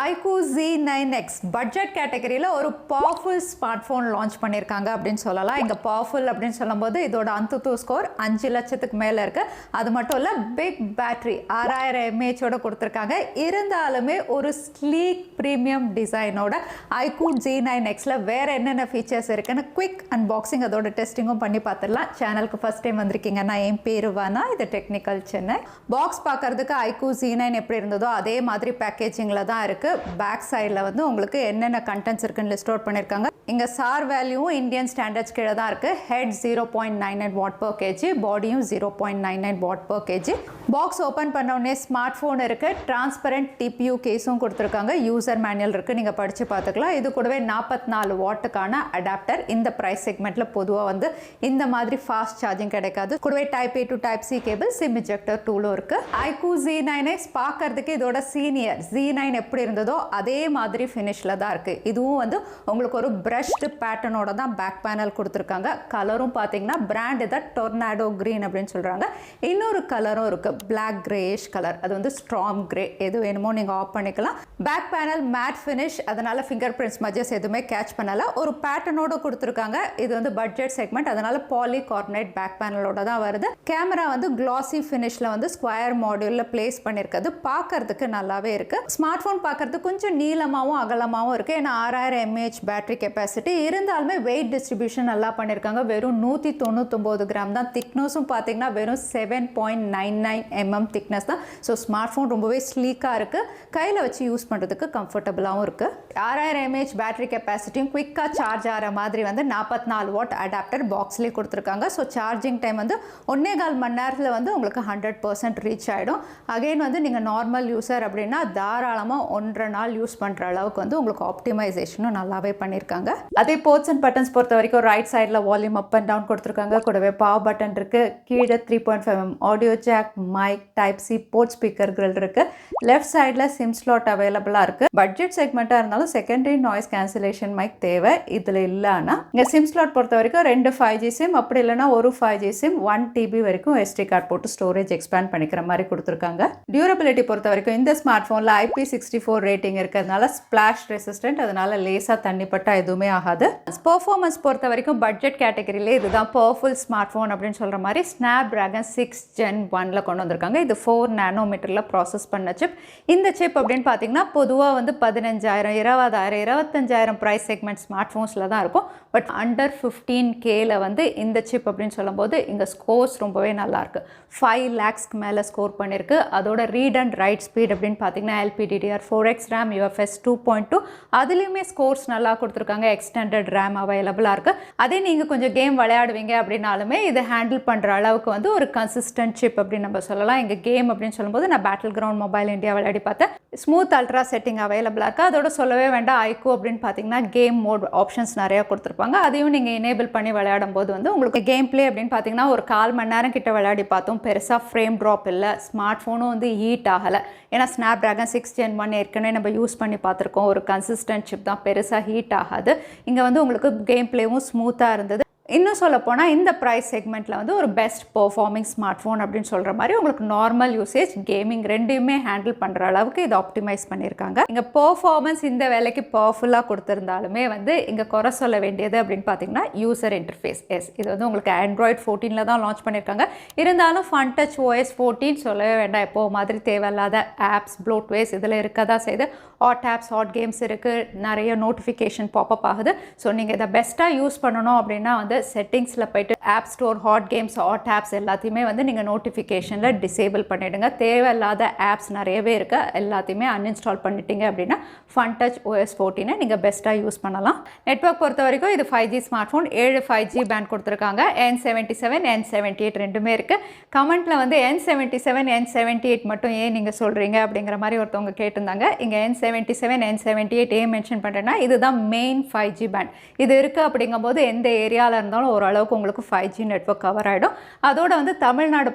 iQOO Z9x budget கேட்டகரியில் ஒரு powerful smart phone launch பண்ணியிருக்காங்க அப்படின்னு சொல்லலாம். இங்கே பவர்ஃபுல் அப்படின்னு சொல்லும்போது இதோட AnTuTu ஸ்கோர் 5 லட்சத்துக்கு மேலே இருக்குது. அது மட்டும் இல்லை, பிக் பேட்டரி 6000 mAh கொடுத்துருக்காங்க. இருந்தாலுமே ஒரு ஸ்லீக் ப்ரீமியம் டிசைனோட iQOO Z9xல வேறு என்னென்ன ஃபீச்சர்ஸ் இருக்குன்னு குவிக் அன்பாக்சிங் அதோட டெஸ்டிங்கும் பண்ணி பார்த்துடலாம். சேனலுக்கு ஃபஸ்ட் டைம் வந்திருக்கீங்கன்னா என் பேர் வானா, இது டெக்னிக்கல் சென்னை. பாக்ஸ் பார்க்கறதுக்கு iQOO Z9 எப்படி இருந்ததோ அதே மாதிரி பேக்கேஜிங்கில் தான் இருக்குது. பேக் சைடில் வந்து உங்களுக்கு என்னென்ன கண்டென்ட்ஸ் இருக்குன்னு லிஸ்ட் அவுட் பண்ணியிருக்காங்க. இங்கே சார் வேல்யூவும் இந்தியன் ஸ்டாண்டர்ட்ஸ் கீழே தான் இருக்குது. ஹெட் 0.99 வாட் per kg, பாடியும் 0.99 what per kg. Box open பண்ண உடனே ஸ்மார்ட் ஃபோன் இருக்குது. டிரான்ஸ்பரண்ட் டிபியூ கேஸும் கொடுத்துருக்காங்க. யூசர் மேனுவல் இருக்குது, நீங்கள் படித்து பார்த்துக்கலாம். இது கூடவே 44 வாட்டுக்கான அடாப்டர். இந்த ப்ரைஸ் செக்மெண்ட்டில் பொதுவாக வந்து இந்த மாதிரி ஃபாஸ்ட் சார்ஜிங் கிடைக்காது. கூடவே type A to type C cable, SIM ejector டூலும் இருக்குது. iQOO Z9x பார்க்கறதுக்கு இதோட சீனியர் Z9 எப்படி இருந்ததோ அதே மாதிரி ஃபினிஷில் தான் இருக்குது. இதுவும் வந்து உங்களுக்கு ஒரு பிரஷ்டு பேட்டர்னோட தான் பேக் பேனல் கொடுத்துருக்காங்க. கலரும் பார்த்தீங்கன்னா பிராண்ட் இதை டொர்னாடோ க்ரீன் அப்படின்னு சொல்கிறாங்க. இன்னொரு கலரும் இருக்குது, பிளாக் கிரேஷ் கலர். அது வந்து ஸ்ட்ராங் கிரே. எது வேணுமோ நீங்கள் ஆஃப் பண்ணிக்கலாம். பேக் பேனல் மேட் ஃபினிஷ், அதனால் ஃபிங்கர் பிரிண்ட்ஸ் மஜஸ் எதுவுமே கேட்ச் பண்ணலை. ஒரு பேட்டர்னோட கொடுத்துருக்காங்க. இது வந்து பட்ஜெட் செக்மெண்ட், அதனால் பாலி கார்பனேட் பேக் பேனலோட தான் வருது. கேமரா வந்து கிளாசி ஃபினிஷில் வந்து ஸ்கொயர் மாடியூலில் பிளேஸ் பண்ணியிருக்கிறது பார்க்கறதுக்கு நல்லாவே இருக்குது. ஸ்மார்ட் ஃபோன் பார்க்கறது கொஞ்சம் நீளமாகவும் அகலமாகவும் இருக்குது. ஏன்னா 6000 mAh பேட்டரி கெப்பாசிட்டி. இருந்தாலுமே வெயிட் டிஸ்ட்ரிபியூஷன் நல்லா பண்ணியிருக்காங்க. வெறும் 199 கிராம் தான். திக்னஸும் பார்த்தீங்கன்னா வெறும் 7.99 mm திக்னஸ் தான். ஸோ ஸ்மார்ட் ஃபோன் ரொம்பவே ஸ்லீக்காக இருக்குது. கையில் வச்சு யூஸ் பண்ணுறதுக்கு கம்ஃபர்டபுளாகவும் இருக்குது. 6000 mAh பேட்டரி கெப்பாசிட்டியும் குயிக்காக சார்ஜ் ஆகிற மாதிரி வந்து 44 வாட் அடாப்டர் பாக்ஸ்லேயே கொடுத்துருக்காங்க. ஸோ சார்ஜிங் டைம் வந்து 1.25 மணி நேரத்தில் வந்து உங்களுக்கு 100% ரீச் ஆகிடும். அகைன் வந்து நீங்கள் நார்மல் யூஸர் அப்படின்னா தாராளமாக 1.5 நாள் யூஸ் பண்ணுற அளவுக்கு வந்து உங்களுக்கு ஆப்டிமைசேஷனும் நல்லாவே பண்ணியிருக்காங்க. அதே போர்ட்ஸ் அண்ட் பட்டன்ஸ் பொறுத்த வரைக்கும் ரைட் சைடில் வால்யூம் அப் அண்ட் டவுன் கொடுத்துருக்காங்க. கூடவே பவர் பட்டன் இருக்குது. கீழே 3.5 mm audio jack, mic, type C port speaker grill இருக்குது. லெஃப்ட் சைடில் சிம் ஸ்லாட் அவைலபிளாக இருக்குது. பட்ஜெட் செக்மெண்ட்டாக இருந்தாலும் செகண்டரி நாய்ஸ் கேன்சலேஷன் மைக் தேவை. இதில் இல்லைன்னா இங்கே சிம் ஸ்லாட் பொறுத்த வரைக்கும் 2 5G சிம், அப்படி இல்லைனா ஒரு 5G சிம் 1 TB வரைக்கும் SD கார்டு போட்டு ஸ்டோரேஜ் எக்ஸ்பேண்ட் பண்ணிக்கிற மாதிரி கொடுத்துருக்காங்க. டியூரபிலிட்டி பொறுத்த வரைக்கும் இந்த ஸ்மார்ட் ஃபோனில் IP64 ரேட்டிங் இருக்கிறதுனால ஸ்பிளாஷ் ரெசிஸ்டன்ட், அதனால லேசாக தண்ணி பட்டா எதுவுமே ஆகாது. பெர்ஃபார்மன்ஸ் பொறுத்த வரைக்கும் பட்ஜெட் கேட்டகரியிலே இதுதான் பவர்ஃபுல் ஸ்மார்ட் ஃபோன் அப்படின்னு சொல்கிற மாதிரி Snapdragon 6 Gen 1ல் கொண்டு வந்திருக்காங்க. இது 4 nanometerல ப்ராசஸ் பண்ண சிப். இந்த சிப் அப்படின்னு பார்த்தீங்கன்னா பொதுவாக வந்து 15,000, 20,000, 25,000 ப்ரைஸ் செக்மெண்ட் ஸ்மார்ட் ஃபோன்ஸில் தான் இருக்கும். பட் அண்டர் 15Kல வந்து இந்த சிப் அப்படின்னு சொல்லும்போது இங்கே ஸ்கோர்ஸ் ரொம்பவே நல்லாயிருக்கு. 5 lakhsக்கு மேலே ஸ்கோர் பண்ணியிருக்கு. அதோட ரீட் அண்ட் ரைட் ஸ்பீட் அப்படின்னு பார்த்தீங்கன்னா LPDDR4X RAM, UFS 2.2, அதுலேயுமே ஸ்கோர்ஸ் நல்லா கொடுத்துருக்காங்க. எக்ஸ்டெண்டட் ரேம் அவைலபிளாக இருக்குது. அதே நீங்கள் கொஞ்சம் கேம் விளையாடுவீங்க அப்படின்னாலுமே இதை ஹேண்டில் பண்ணுற அளவுக்கு வந்து ஒரு கன்சிஸ்டன்ட் சிப் அப்படின்னு நம்ம சொல்லலாம். இங்கே கேம் அப்படின்னு சொல்லும்போது நான் பேட்டில் கிரவுண்ட் மொபைல் இந்தியா விளையாடி பார்த்தேன். ஸ்மூத் அல்ட்ரா செட்டிங் அவைலபிளாக இருக்குது. அதோட சொல்லவே வேண்டாம், iQOO அப்படின்னு பார்த்தீங்கன்னா கேம் மோட் ஆப்ஷன்ஸ் நிறையா கொடுத்துருப்பாங்க. அதையும் நீங்கள் எனேபிள் பண்ணி விளையாடும் போது வந்து உங்களுக்கு கேம் பிளே அப்படின்னு பார்த்தீங்கன்னா ஒரு 1/4 மணி நேரம் கிட்ட விளையாடி பார்த்தோம். பெருசாக ஃப்ரேம் ட்ராப் இல்லை. ஸ்மார்ட் ஃபோனும் வந்து ஹீட் ஆகலை. ஏன்னா Snapdragon 6 Gen 1 ஏற்கனவே நம்ம யூஸ் பண்ணி பார்த்துருக்கோம். ஒரு கன்சிஸ்டன்ட் சிப் தான், பெருசாக ஹீட் ஆகாது. இங்கே வந்து உங்களுக்கு கேம் பிளேவும் ஸ்மூத்தாக இருந்தது. இன்னும் சொல்ல போனால் இந்த ப்ரைஸ் செக்மெண்ட்டில் வந்து ஒரு பெஸ்ட் பெர்ஃபார்மிங் ஸ்மார்ட் ஃபோன் அப்படின்னு சொல்கிற மாதிரி உங்களுக்கு நார்மல் யூசேஜ், கேமிங் ரெண்டையுமே ஹேண்டில் பண்ணுற அளவுக்கு இதை ஆப்டிமைஸ் பண்ணியிருக்காங்க. இங்கே பெர்ஃபார்மன்ஸ் இந்த வேலைக்கு பவர்ஃபுல்லாக கொடுத்துருந்தாலுமே வந்து இங்கே குறை சொல்ல வேண்டியது அப்படின்னு பார்த்தீங்கன்னா யூசர் இன்டர்ஃபேஸ். இது வந்து உங்களுக்கு Android 14ல் தான் லான்ச் பண்ணியிருக்காங்க. இருந்தாலும் ஃபன் டச் OS 14 சொல்லவே வேண்டாம். எப்போ மாதிரி தேவையில்லாத ஆப்ஸ், ப்ளோட்வேஸ் இதில் இருக்க தான் செய்யுது. ஹாட் ஆப்ஸ், ஹாட் கேம்ஸ் இருக்குது. நிறைய நோட்டிஃபிகேஷன் பாப்பப் ஆகுது. ஸோ நீங்கள் இதை பெஸ்ட்டாக யூஸ் பண்ணணும் அப்படின்னா வந்து செட்டிங்ஸில் போய்ட்டு app store, hot games, hot apps எல்லாத்தையுமே வந்து நீங்கள் நோட்டிஃபிகேஷனில் டிசேபிள் பண்ணிவிடுங்க. தேவையில்லாத ஆப்ஸ் நிறையவே இருக்குது. எல்லாத்தையுமே அன்இன்ஸ்டால் பண்ணிட்டீங்க அப்படின்னா ஃபன் டச் OS 14 நீங்கள் பெஸ்ட்டாக யூஸ் பண்ணலாம். நெட்வொர்க் பொறுத்த வரைக்கும் இது 5G smart phone. 7 5G pant கொடுத்துருக்காங்க. N77, N78 ரெண்டுமே இருக்குது. கமெண்ட்டில் வந்து N77, N78 மட்டும் ஏன் நீங்கள் சொல்கிறீங்க அப்படிங்கிற மாதிரி ஒருத்தவங்க கேட்டிருந்தாங்க. இங்கே N77, N78 ஏன் மென்ஷன் பண்ணுறேன்னா இதுதான் மெயின் 5G பேண்ட். இது இருக்குது அப்படிங்கும்போது எந்த ஏரியாவில் இருந்தாலும் ஓரளவுக்கு உங்களுக்கு 5G நெட்வொர்க் கவர் ஆகிடும். அதோட வந்து தமிழ்நாடு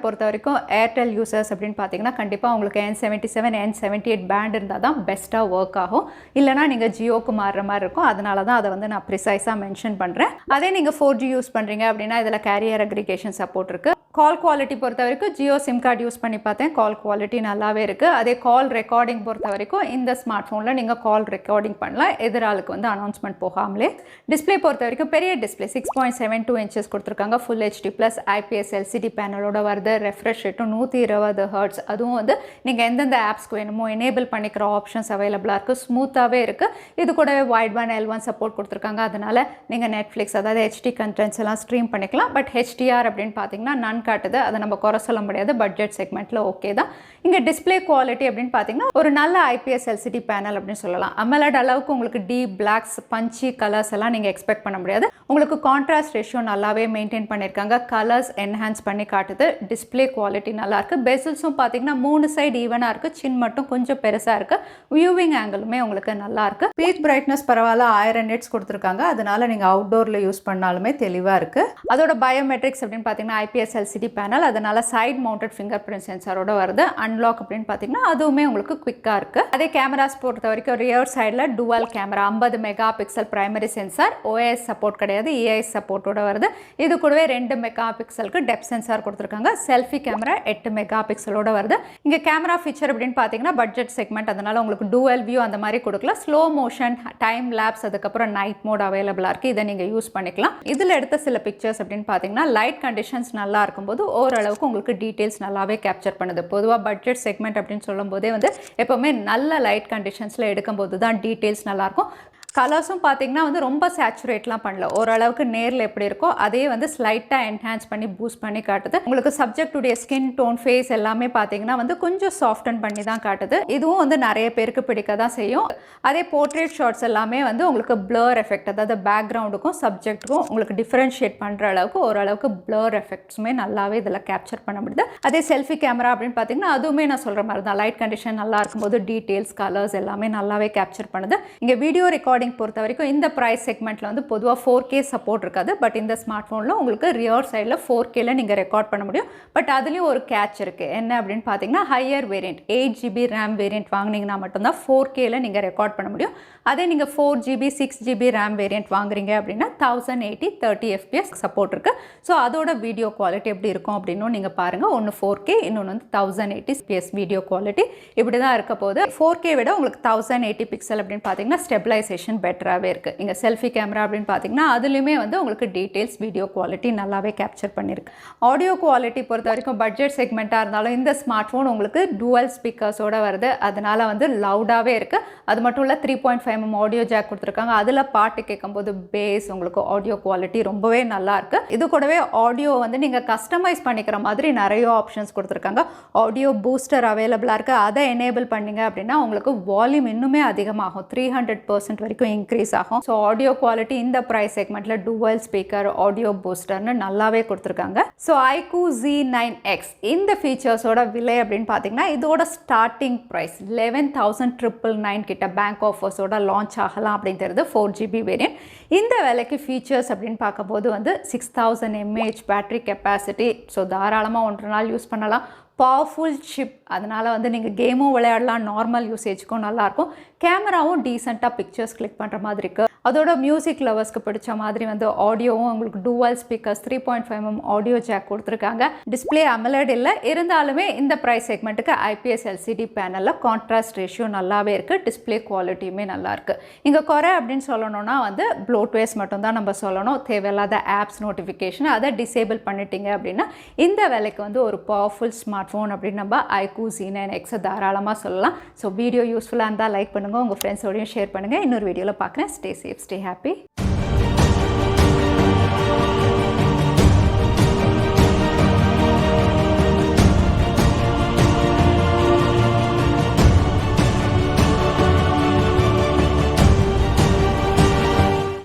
பொறுத்த வரைக்கும் ஏர்டெல் யூசர்ஸ் அப்படின்னு பார்த்தீங்கன்னா கண்டிப்பாக உங்களுக்கு N77, N78 பேண்ட் இருந்தால் தான் பெஸ்ட்டாக ஒர்க் ஆகும். இல்லைனா நீங்கள் ஜியோக்கு மாறுற மாதிரி இருக்கும். அதனால தான் அதை வந்து நான் ப்ரிசைஸாக மென்ஷன் பண்ணுறேன். அதே நீங்கள் 4G யூஸ் பண்ணுறீங்க அப்படின்னா இதில் கேரியர் அக்ரிகேஷன் சப்போர்ட் இருக்குது. கால் குவாலிட்டி பொறுத்த வரைக்கும் ஜியோ சிம் கார்டு யூஸ் பண்ணி பார்த்தேன், கால் குவாலிட்டி நல்லாவே இருக்குது. அதே கால் ரெக்கார்டிங் பொறுத்த வரைக்கும் இந்த ஸ்மார்ட் ஃபோனில் நீங்கள் கால் ரெக்கார்டிங் பண்ணலாம், எதிராளுக்கு வந்து அனௌன்ஸ்மெண்ட் போகாமலே. டிஸ்பிளே பொறுத்த வரைக்கும் பெரிய டிஸ்பிளே 6.72 இன்ச்சஸ் கொடுத்துருக்காங்க, full HD plus IPS LCD பேனலோட வருது. ரெஃப்ரெஷ் ரேட்டும் 120 ஹர்ட்ஸ். அதுவும் வந்து நீங்கள் எந்தெந்த ஆப்ஸ்க்கு வேணுமோ எனேபிள் பண்ணிக்கிற ஆப்ஷன்ஸ் அவைலபிளாக இருக்குது, ஸ்மூத்தாகவே இருக்குது. இது கூடவே வைட் பேண்ட் L1 சப்போர்ட் கொடுத்துருக்காங்க, அதனால் நீங்கள் நெட்ஃப்ளிக்ஸ் அதாவது ஹெச்டி கண்டென்ட்ஸ் எல்லாம் ஸ்ட்ரீம் பண்ணிக்கலாம். பட் ஹெச்டிஆர் அப்படின்னு பார்த்தீங்கன்னா நன் காட்டுது, அதை நம்ம குறை சொல்ல முடியாது, பட்ஜெட் செக்மெண்ட்டில் ஓகே தான். இங்கே டிஸ்பிளே குவாலிட்டி அப்படின்னு பார்த்தீங்கன்னா ஒரு நல்ல ஐபிஎஸ் எல்சிடி பேனல் அப்படின்னு சொல்லலாம். அமலட் அளவுக்கு உங்களுக்கு டீப் பிளாக்ஸ் பஞ்சி கலர்ஸ் எல்லாம் நீங்கள் எக்ஸ்பெக்ட் பண்ண முடியாது. உங்களுக்கு கான்ட்ராஸ்ட் ரேஷியோ நல்லாவே மெயின்டைன் பண்ணியிருக்காங்க, கலர்ஸ் என்ஹான்ஸ் பண்ணி காட்டுது. டிஸ்பிளே குவாலிட்டி நல்லாயிருக்கு. பெசில்ஸும் பார்த்தீங்கன்னா 3 சைடு ஈவனாக இருக்குது, சின் மட்டும் கொஞ்சம் பெருசாக இருக்குது. வியூவிங் ஆங்கிளுமே உங்களுக்கு நல்லாயிருக்கு. பீக் பிரைட்னஸ் பரவாயில்ல, 1000 nits கொடுத்துருக்காங்க, அதனால நீங்கள் அவுட்டோரில் யூஸ் பண்ணாலுமே தெளிவாக இருக்குது. அதோட பயோமெட்ரிக்ஸ் அப்படின்னு பார்த்தீங்கன்னா ஐபிஎஸ் எல்சிடி பேனல், அதனால சைட் மவுண்டட் ஃபிங்கர் பிரிண்ட் சென்சாரோட வருது. அன்லாக் அப்படின்னு பார்த்தீங்கன்னா அதுவுமே உங்களுக்கு குவிக்காக இருக்குது. அதே கேமராஸ் பொறுத்த வரைக்கும் ரியர் சைடில் twelve camera 50 mega pixel primary sensor, OIS support கிடையாது, EIS சப்போர்ட்டோட வருது. இது கூடவே 2 மெகா பிக்சலுக்கு டெப்த் சென்சார் கொடுத்துருக்காங்க. செல்ஃபி கேமரா 8 மெகா பிக்சலோட வருது. இங்கே கேமரா ஃபீச்சர் அப்படின்னு பார்த்தீங்கன்னா பட்ஜெட் செக்மெண்ட், அதனால உங்களுக்கு டூவல் வியூ அந்த மாதிரி கொடுக்கல. ஸ்லோ மோஷன், டைம் லேப்ஸ், அதுக்கப்புறம் நைட் மோட் அவைலபிளாக இருக்குது, இதை நீங்கள் யூஸ் பண்ணிக்கலாம். இதில் எடுத்த சில பிக்சர்ஸ் அப்படின்னு பார்த்தீங்கன்னா லைட் கண்டிஷன்ஸ் நல்லா இருக்கும்போது ஓரளவுக்கு உங்களுக்கு டீட்டெயில்ஸ் நல்லாவே கேப்சர் பண்ணுது. பொதுவாக பட்ஜெட் செக்மெண்ட் அப்படின்னு சொல்லும் போதே வந்து எப்போவுமே நல்ல லைட் கண்டிஷன்ஸில் எடுக்கும்போது தான் டீட்டெயில்ஸ் நல்லாயிருக்கும். கலர்ஸும் பார்த்தீங்கன்னா வந்து ரொம்ப சேச்சுரேட்லாம் பண்ணல, ஓரளவுக்கு நேரில் எப்படி இருக்கோ அதே வந்து ஸ்லைட்டாக என்ஹான்ஸ் பண்ணி பூஸ்ட் பண்ணி காட்டுது. உங்களுக்கு சப்ஜெக்டுடைய ஸ்கின் டோன், ஃபேஸ் எல்லாமே பார்த்தீங்கன்னா வந்து கொஞ்சம் சாஃப்டன் பண்ணி தான் காட்டுது. இதுவும் வந்து நிறைய பேருக்கு பிடிக்க தான் செய்யும். அதே போர்ட்ரேட் ஷாட்ஸ் எல்லாமே வந்து உங்களுக்கு பிளர் எஃபெக்ட், அதாவது பேக்ரவுண்டுக்கும் சப்ஜெக்ட்டுக்கும் உங்களுக்கு டிஃப்ரென்ஷியேட் பண்ணுற அளவுக்கு ஓரளவுக்கு பிளர் எஃபெக்ட்ஸுமே நல்லாவே இதில் கேப்சர் பண்ண முடியுது. அதே செல்ஃபி கேமரா அப்படின்னு பார்த்தீங்கன்னா அதுவுமே நான் சொல்கிற மாதிரி தான், லைட் கண்டிஷன் நல்லா இருக்கும்போது டீட்டெயில்ஸ், கலர்ஸ் எல்லாமே நல்லாவே கேப்சர் பண்ணுது. இங்கே வீடியோ ரெக்கார்டிங் பொறுத்த வரைக்கும் இந்த பிரைஸ் செக்மெண்ட்ல வந்து பொதுவாக 4K சப்போர்ட் இருக்காது. பட் இந்த ஸ்மார்ட் ஃபோனில் உங்களுக்கு ரியர் சைடில் 4Kல நீங்கள் ரெக்கார்ட் பண்ண முடியும். பட் அதுலேயும் ஒரு கேட்ச் இருக்குது, என்ன அப்படின்னு பார்த்தீங்கன்னா higher variant 8GB RAM variant வாங்கினீங்கன்னா மட்டும்தான் 4Kல நீங்கள் ரெக்கார்ட் பண்ண முடியும். அதே நீங்கள் 4GB 6GB RAM வேரியன்ட் வாங்குறீங்க அப்படின்னா 1080 30 FPS சப்போர்ட் இருக்குது. ஸோ அதோட வீடியோ குவாலிட்டி எப்படி இருக்கும் அப்படின்னு நீங்கள் பாருங்கள். ஒன்று 4K, இன்னொன்று வந்து 1080 FPS வீடியோ குவாலிட்டி இப்படி தான் இருக்க போது. 4K விட உங்களுக்கு 1080 பிக்சல் அப்படின்னு பார்த்தீங்கன்னா ஸ்டெபிலைசேஷன் பெட்டராகவே இருக்குது. இங்கே செல்ஃபி கேமரா அப்படின்னு பார்த்தீங்கன்னா அதுலேயுமே வந்து உங்களுக்கு டீட்டெயில்ஸ், வீடியோ குவாலிட்டி நல்லாவே கேப்சர் பண்ணியிருக்கு. ஆடியோ குவாலிட்டி பொறுத்த வரைக்கும் பட்ஜெட் செக்மெண்ட்டாக இருந்தாலும் இந்த ஸ்மார்ட் ஃபோன் உங்களுக்கு டுவல் ஸ்பீக்கர்ஸோடு வருது, அதனால வந்து லவுடாகவே இருக்குது. அது மட்டும் இல்லை 3.5mm ஆடியோ ஜாக் கொடுத்துருக்காங்க, அதில் பாட்டு கேட்கும்போது பேஸ் உங்களுக்கு ஆடியோ குவாலிட்டி ரொம்பவே நல்லாயிருக்கு. இது கூடவே ஆடியோ வந்து நீங்கள் கஸ்டமைஸ் பண்ணிக்கிற மாதிரி நிறைய ஆப்ஷன்ஸ் கொடுத்துருக்காங்க. ஆடியோ பூஸ்டர் அவைலபிளாக இருக்குது, அதை எனேபிள் பண்ணிங்க அப்படின்னா உங்களுக்கு வால்யூம் இன்னுமே அதிகமாகும், 300% வரைக்கும் இன்க்ரீஸ் ஆகும். ஸோ ஆடியோ குவாலிட்டி இந்த ப்ரைஸ் செக்மெண்ட்டில் டுவல் ஸ்பீக்கர், ஆடியோ பூஸ்டர்னு நல்லாவே கொடுத்துருக்காங்க. ஸோ iQOO Z9x இந்த ஃபீச்சர்ஸோட விலை அப்படின்னு பார்த்தீங்கன்னா இதோட ஸ்டார்டிங் ப்ரைஸ் 11,999 கிட்ட பேங்க் ஆஃபர்ஸோட லான்ச் ஆகலாம் அப்படின்னு தெரியுது. 4GB variant. இந்த விலைக்கு ஃபீச்சர்ஸ் அப்படின்னு பார்க்கும்போது வந்து 6000 mAh பேட்டரி கெப்பாசிட்டி, ஸோ தாராளமாக 1 நாள் யூஸ் பண்ணலாம். பவர்ஃபுல் சிப், அதனால் வந்து நீங்கள் கேமும் விளையாடலாம், நார்மல் யூசேஜுக்கும் நல்லாயிருக்கும். கேமராவும் டீசெண்டாக பிக்சர்ஸ் கிளிக் பண்ணுற மாதிரி இருக்குது. அதோட மியூசிக் லவர்ஸ்க்கு பிடிச்ச மாதிரி வந்து ஆடியோவும் உங்களுக்கு dual speakers, 3.5mm audio jack கொடுத்துருக்காங்க. டிஸ்பிளே அமலட் இல்லை, இருந்தாலுமே இந்த ப்ரைஸ் செக்மெண்ட்டுக்கு ஐபிஎஸ் எல்சிடி பேனலில் கான்ட்ராஸ்ட் ரேஷியோ நல்லாவே இருக்குது. டிஸ்பிளே குவாலிட்டியுமே நல்லாயிருக்கு. இங்கே குறை அப்படின்னு சொல்லணும்னா வந்து ப்ளூடூத் மட்டும்தான் நம்ம சொல்லணும். தேவையில்லாத ஆப்ஸ் நோட்டிஃபிகேஷன் அதை டிசேபிள் பண்ணிட்டீங்க அப்படின்னா இந்த விலைக்கு வந்து ஒரு பவர்ஃபுல் ஸ்மார்ட் ஃபோன் அப்படின்னு நம்ம iQOO Z9x தாராளமாக சொல்லலாம். ஸோ வீடியோ யூஸ்ஃபுல்லாக இருந்தால் லைக் பண்ணுங்கள், உங்கள் ஃப்ரெண்ட்ஸோடையும் ஷேர் பண்ணுங்கள். இன்னொரு வீடியோவில் பார்க்குறேன். Stay safe, stay happy.